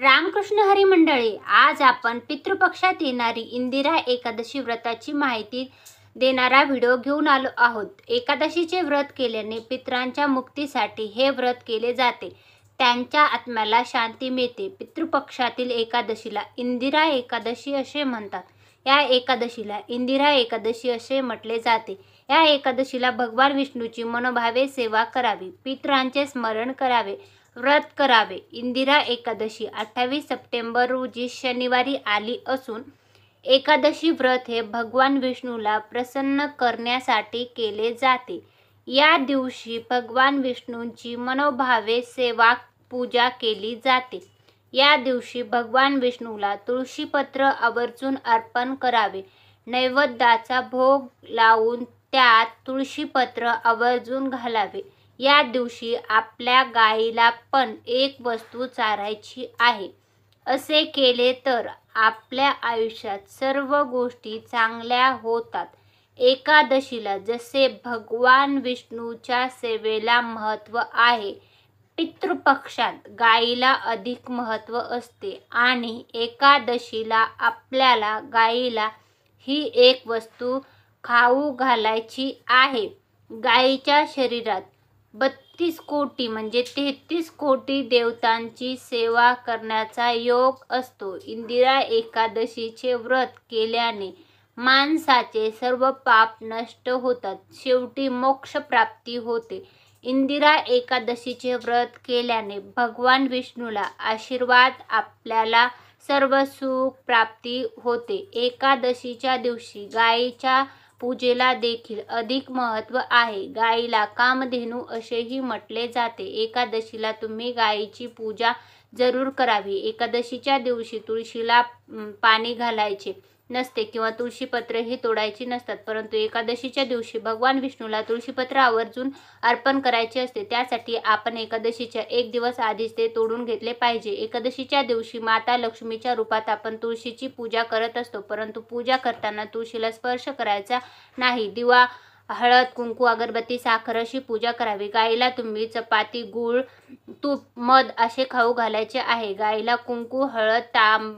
रामकृष्ण हरी मंडळी, आज आपण पितृपक्षात येणारी इंदिरा एकादशी व्रताची माहिती देणारा व्हिडिओ घेऊन आलो आहोत। एकादशीचे व्रत केल्याने पितरांच्या मुक्तीसाठी हे व्रत केले जाते, त्यांच्या आत्म्याला शांती मिळते। पितृपक्षातील एकादशीला इंदिरा एकादशी असे म्हणतात। या एकादशीला इंदिरा एकादशी असे म्हटले जाते। या एकादशीला भगवान विष्णूची मनोभावे सेवा करावी, पितरांचे स्मरण करावे, व्रत करावे। इंदिरा एकादशी 28 सप्टेंबर रोजी शनिवारी आली असून एकादशी व्रत हे भगवान विष्णूला प्रसन्न करण्यासाठी केले जाते। या दिवशी भगवान विष्णूंची मनोभावे सेवा पूजा केली जाते। या दिवशी भगवान विष्णूला तुळशीपत्र आवर्जून अर्पण करावे, नैवेद्याचा भोग लावून त्यात तुळशीपत्र आवर्जून घालावे। या दिवशी आपल्या गायीला पण एक वस्तू चारायची आहे। असे केले तर आपल्या आयुष्यात सर्व गोष्टी चांगल्या होतात। एकादशीला जसे भगवान विष्णूच्या सेवेला महत्त्व आहे, पितृपक्षात गायीला अधिक महत्त्व असते आणि एकादशीला आपल्याला गायीला ही एक वस्तू खाऊ घालायची आहे। गायीच्या शरीरात 32 कोटी म्हणजे 33 कोटी देवतांची सेवा करण्याचा योग असतो। इंदिरा एकादशीचे व्रत केल्याने माणसाचे सर्व पाप नष्ट होतात, शेवटी मोक्ष प्राप्ती होते। इंदिरा एकादशीचे व्रत केल्याने भगवान विष्णूला आशीर्वाद, आपल्याला सर्व सुख प्राप्ती होते। एकादशीच्या दिवशी गायीच्या पूजेला देखील अधिक महत्त्व आहे। गायीला कामधेनू असेही म्हटले जाते। एकादशीला तुम्ही गायीची पूजा जरूर करावी। एकादशीच्या दिवशी तुळशीला पाणी घालायचे नसते किंवा तुळशीपत्रही तोडायची नसतात, परंतु एकादशीच्या दिवशी भगवान विष्णूला तुळशीपत्र आवर्जून अर्पण करायचे असते। त्यासाठी आपण एकादशीच्या एक दिवस आधीच ते तोडून घेतले पाहिजे। एकादशीच्या दिवशी माता लक्ष्मीच्या रूपात आपण तुळशीची पूजा करत असतो, परंतु पूजा करताना तुळशीला स्पर्श करायचा नाही। दिवा, हळद, कुंकू, अगरबत्ती, साखर अशी पूजा करावी। गायीला तुम्ही चपाती, गूळ, तूप, मध असे खाऊ घालायचे आहे। गायीला कुंकू, हळद, तांब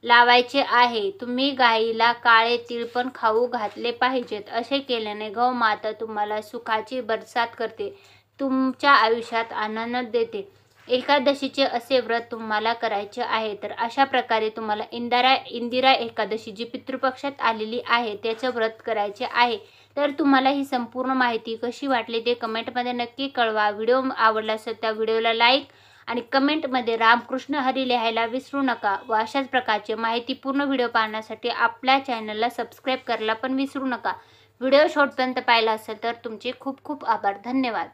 लावायचे आहे। तुम्ही गायीला काळे तीळ पण खाऊ घातले पाहिजेत। असे केल्याने गौमाता तुम्हाला सुखाची बरसात करते, तुमच्या आयुष्यात आनंद देते। एकादशीचे असे व्रत तुम्हाला करायचे आहे, तर अशा प्रकारे तुम्हाला इंदिरा एकादशी जी पितृपक्षात आलेली आहे त्याचं व्रत करायचे आहे। तर तुम्हाला ही संपूर्ण माहिती कशी वाटली ते कमेंटमध्ये नक्की कळवा। व्हिडिओ आवडला असेल तर व्हिडिओला लाईक आणि कमेंटमध्ये रामकृष्ण हरी लिहायला विसरू नका व अशाच प्रकारचे माहितीपूर्ण व्हिडिओ पाहण्यासाठी आपल्या चॅनलला सबस्क्राईब करायला पण विसरू नका। व्हिडिओ शेवटपर्यंत पाहिला असेल तर तुमचे खूप खूप आभार। धन्यवाद।